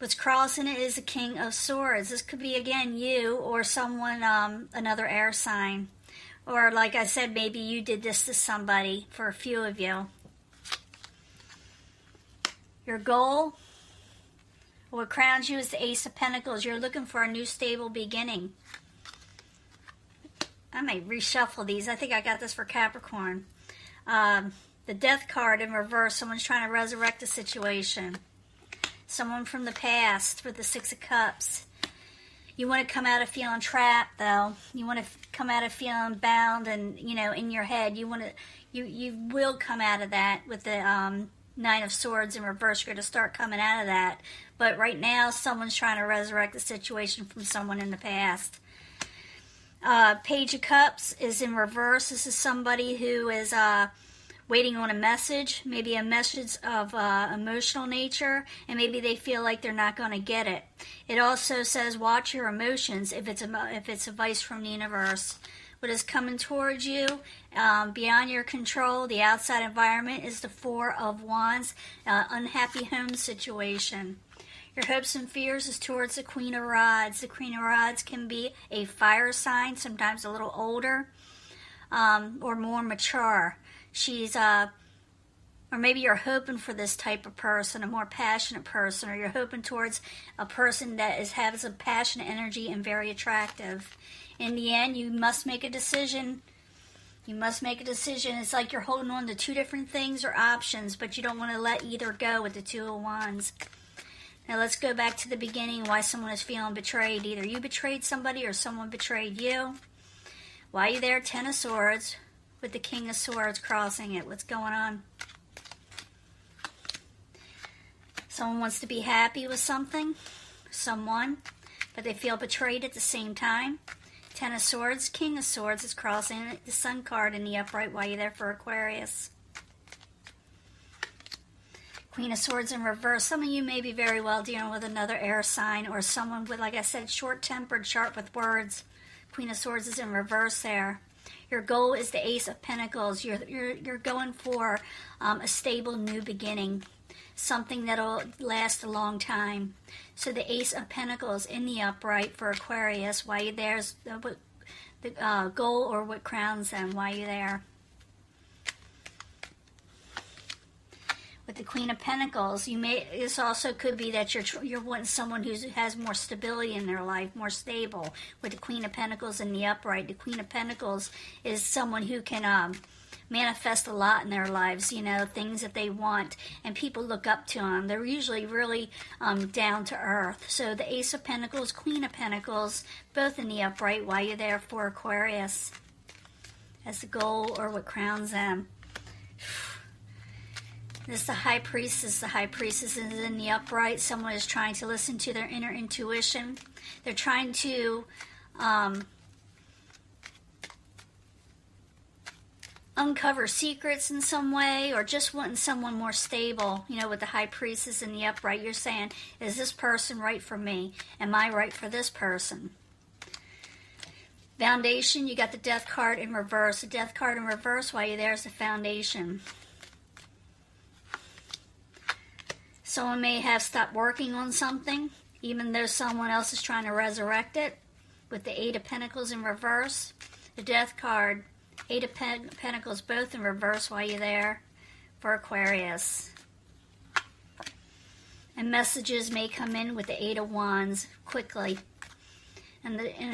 What's crossing it is the King of Swords. This could be, again, you or someone, another air sign. Or, like I said, maybe you did this to somebody, for a few of you. Your goal, what crowns you is the Ace of Pentacles. You're looking for a new stable beginning. I may reshuffle these. I think I got this for Capricorn. The Death card in reverse. Someone's trying to resurrect a situation. Someone from the past with the Six of Cups. You want to come out of feeling trapped, though. You want to come out of feeling bound and, you know, in your head. You will come out of that with the Nine of Swords in reverse. You're going to start coming out of that. But right now, someone's trying to resurrect the situation from someone in the past. Page of Cups is in reverse. This is somebody who is waiting on a message, maybe a message of emotional nature, and maybe they feel like they're not going to get it. It also says watch your emotions if it's advice from the universe. What is coming towards you, beyond your control, the outside environment, is the Four of Wands, unhappy home situation. Your hopes and fears is towards the Queen of Rods. The Queen of Rods can be a fire sign, sometimes a little older, or more mature. She's, or maybe you're hoping for this type of person, a more passionate person, or you're hoping towards a person that has a passionate energy and very attractive. In the end, you must make a decision. You must make a decision. It's like you're holding on to two different things or options, but you don't want to let either go with the Two of Wands. Now let's go back to the beginning, why someone is feeling betrayed. Either you betrayed somebody or someone betrayed you. Why are you there? Ten of Swords with the King of Swords crossing it. What's going on? Someone wants to be happy with something, someone, but they feel betrayed at the same time. Ten of Swords, King of Swords is crossing it. The Sun card in the upright while you're there for Aquarius. Queen of Swords in reverse. Some of you may be very well dealing with another air sign or someone with, like I said, short-tempered, sharp with words. Queen of Swords is in reverse there. Your goal is the Ace of Pentacles. You're going for a stable new beginning, something that'll last a long time. So the Ace of Pentacles in the upright for Aquarius. Why you there's the goal or what crowns them. Why you there? With the Queen of Pentacles, this also could be that you're wanting someone who has more stability in their life, more stable. With the Queen of Pentacles in the upright, the Queen of Pentacles is someone who can manifest a lot in their lives, you know, things that they want, and people look up to them. They're usually really down to earth. So the Ace of Pentacles, Queen of Pentacles, both in the upright while you're there for Aquarius as the goal or what crowns them. This is the High Priestess. The High Priestess is in the upright. Someone is trying to listen to their inner intuition. They're trying to uncover secrets in some way, or just wanting someone more stable. You know, with the High Priestess in the upright, you're saying, is this person right for me? Am I right for this person? Foundation, you got the Death card in reverse. The Death card in reverse while you're there is the Foundation. Someone may have stopped working on something, even though someone else is trying to resurrect it. With the Eight of Pentacles in reverse. The Death card, Eight of Pentacles both in reverse while you're there for Aquarius. And messages may come in with the Eight of Wands quickly. And in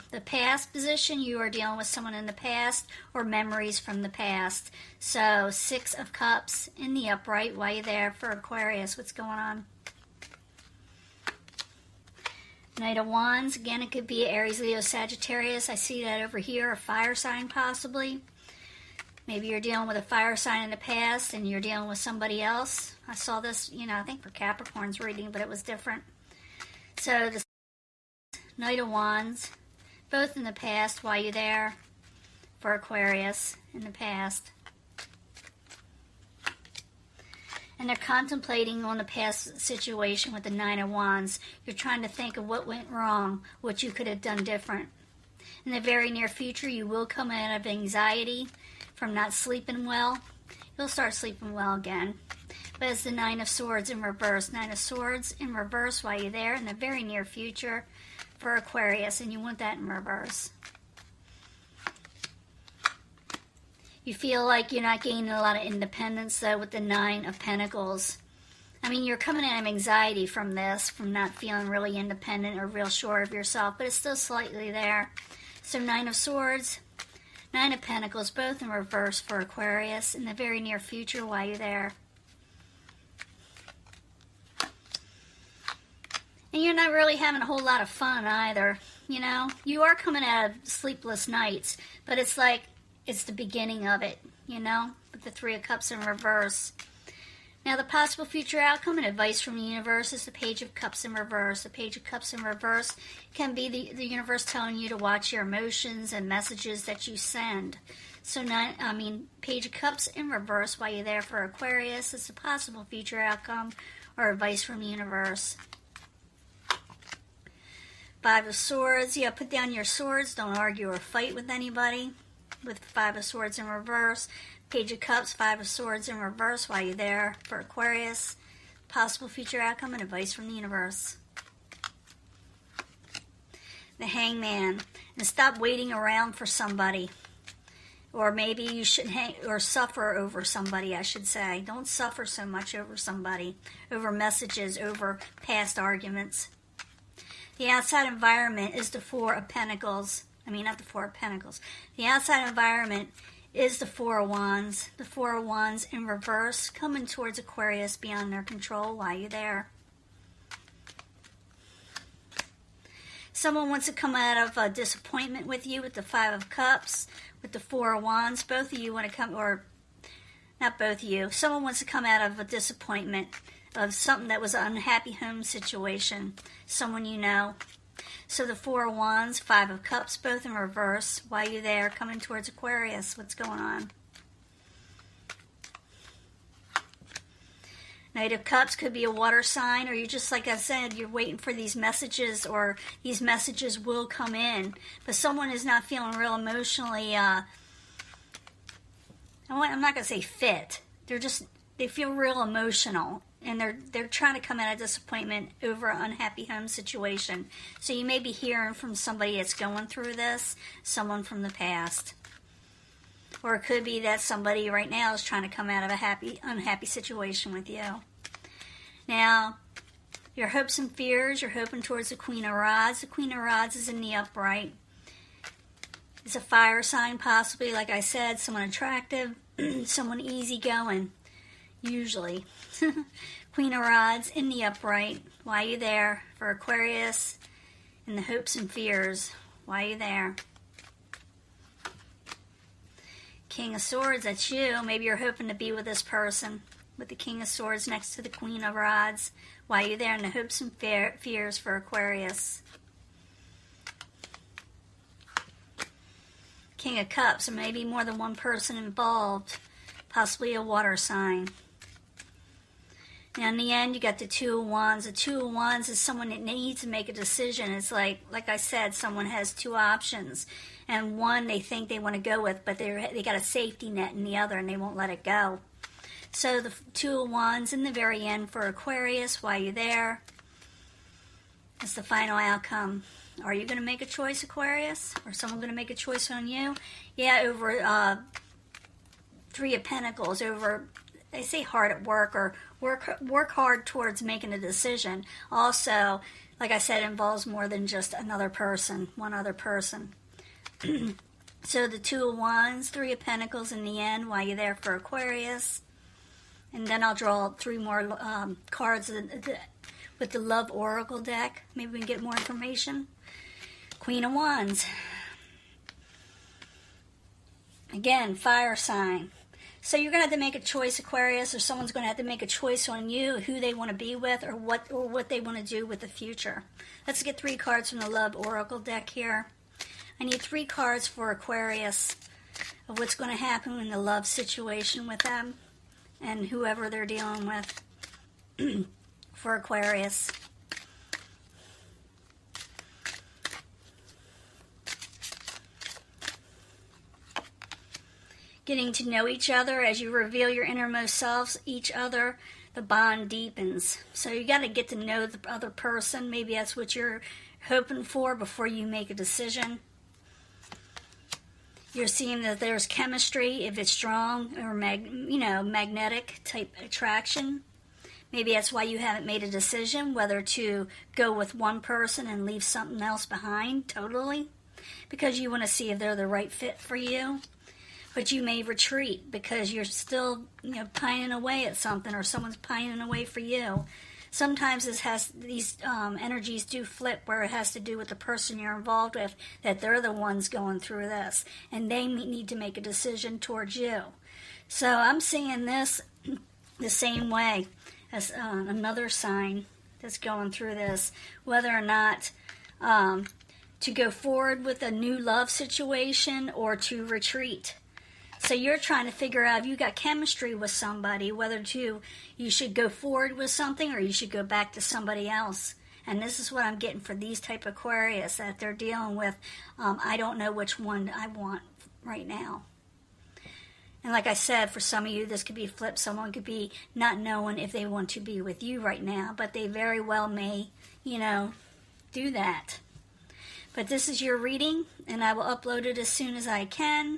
the past position, you are dealing with someone in the past or memories from the past. So, Six of Cups in the upright while you're there for Aquarius. What's going on? Knight of Wands. Again, it could be Aries, Leo, Sagittarius. I see that over here. A fire sign possibly. Maybe you're dealing with a fire sign in the past and you're dealing with somebody else. I saw this, you know, I think for Capricorn's reading, but it was different. So, the Knight of Wands, both in the past while you're there for Aquarius in the past. And they're contemplating on the past situation with the Nine of Wands. You're trying to think of what went wrong, what you could have done different. In the very near future, you will come out of anxiety from not sleeping well. You'll start sleeping well again. But it's the Nine of Swords in reverse. Nine of Swords in reverse while you're there in the very near future for Aquarius, and you want that in reverse. You feel like you're not gaining a lot of independence, though, with the Nine of Pentacles. I mean, you're coming out of anxiety from this, from not feeling really independent or real sure of yourself, but it's still slightly there. So Nine of Swords, Nine of Pentacles, both in reverse for Aquarius in the very near future while you're there. And you're not really having a whole lot of fun either, you know. You are coming out of sleepless nights, but it's like it's the beginning of it, you know, with the Three of Cups in reverse. Now, the possible future outcome and advice from the universe is the Page of Cups in reverse. The Page of Cups in reverse can be the universe telling you to watch your emotions and messages that you send. So, Page of Cups in reverse while you're there for Aquarius is the possible future outcome or advice from the universe. Five of Swords. Yeah, put down your swords. Don't argue or fight with anybody. With Five of Swords in reverse. Page of Cups, Five of Swords in reverse while you're there for Aquarius. Possible future outcome and advice from the universe. The Hangman. And stop waiting around for somebody. Or maybe you shouldn't suffer over somebody, I should say. Don't suffer so much over somebody. Over messages, over past arguments. The outside environment is the Four of Pentacles. Not the Four of Pentacles. The outside environment is the Four of Wands. The Four of Wands in reverse, coming towards Aquarius beyond their control while you're there. Someone wants to come out of a disappointment with you with the Five of Cups, with the Four of Wands. Both of you want to come, or not both of you. Someone wants to come out of a disappointment of something that was an unhappy home situation. Someone you know. So the Four of Wands, Five of Cups, both in reverse while you're there, coming towards Aquarius. What's going on? Knight of Cups could be a water sign, or you just, like I said, you're waiting for these messages, or these messages will come in. But someone is not feeling real emotionally, I'm not going to say fit. They feel real emotional. And they're trying to come out of disappointment over an unhappy home situation. So you may be hearing from somebody that's going through this, someone from the past. Or it could be that somebody right now is trying to come out of a unhappy situation with you. Now, your hopes and fears, you're hoping towards the Queen of Rods. The Queen of Rods is in the upright. It's a fire sign, possibly, like I said, someone attractive, someone easygoing, usually. Queen of Rods in the upright while you're there for Aquarius, and the hopes and fears while you're there. King of Swords, that's you. Maybe you're hoping to be with this person with the King of Swords next to the Queen of Rods while you're there, in the hopes and fears for Aquarius. King of Cups, or maybe more than one person involved, possibly a water sign. Now, in the end, you got the Two of Wands. The Two of Wands is someone that needs to make a decision. It's like I said, someone has two options. And one they think they want to go with, but they got a safety net in the other, and they won't let it go. So the Two of Wands in the very end for Aquarius while you're there. That's the final outcome. Are you going to make a choice, Aquarius? Or someone going to make a choice on you? Yeah, over Three of Pentacles, over... They say hard at work, or work hard towards making a decision. Also, like I said, involves more than just another person, one other person. So the Two of Wands, Three of Pentacles in the end while you're there for Aquarius. And then I'll draw three more cards with the Love Oracle deck. Maybe we can get more information. Queen of Wands. Again, fire sign. So you're going to have to make a choice, Aquarius, or someone's going to have to make a choice on you, who they want to be with, or what they want to do with the future. Let's get three cards from the Love Oracle deck here. I need three cards for Aquarius of what's going to happen in the love situation with them and whoever they're dealing with for Aquarius. Getting to know each other as you reveal your innermost selves, each other. the bond deepens. So you got to get to know the other person. Maybe that's what you're hoping for before you make a decision. You're seeing that there's chemistry, if it's strong or magnetic type attraction. Maybe that's why you haven't made a decision whether to go with one person and leave something else behind totally, because you want to see if they're the right fit for you. But you may retreat because you're still, pining away at something, or someone's pining away for you. Sometimes these energies do flip, where it has to do with the person you're involved with, that they're the ones going through this, and they need to make a decision towards you. So I'm seeing this the same way as another sign that's going through this, whether or not to go forward with a new love situation or to retreat. So you're trying to figure out if you got chemistry with somebody, whether you should go forward with something or you should go back to somebody else. And this is what I'm getting for these type of Aquarius, that they're dealing with. I don't know which one I want right now. And like I said, for some of you, this could be flipped. Someone could be not knowing if they want to be with you right now, but they very well may, do that. But this is your reading, and I will upload it as soon as I can.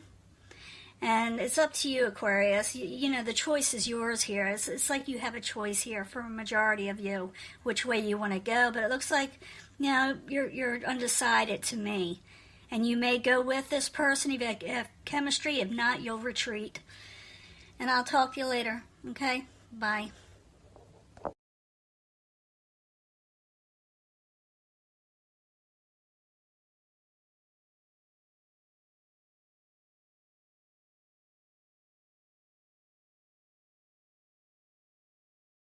And it's up to you, Aquarius. The choice is yours here. It's like you have a choice here for a majority of you, which way you want to go. But it looks like, you're undecided to me. And you may go with this person if you have chemistry. If not, you'll retreat. And I'll talk to you later. Okay? Bye.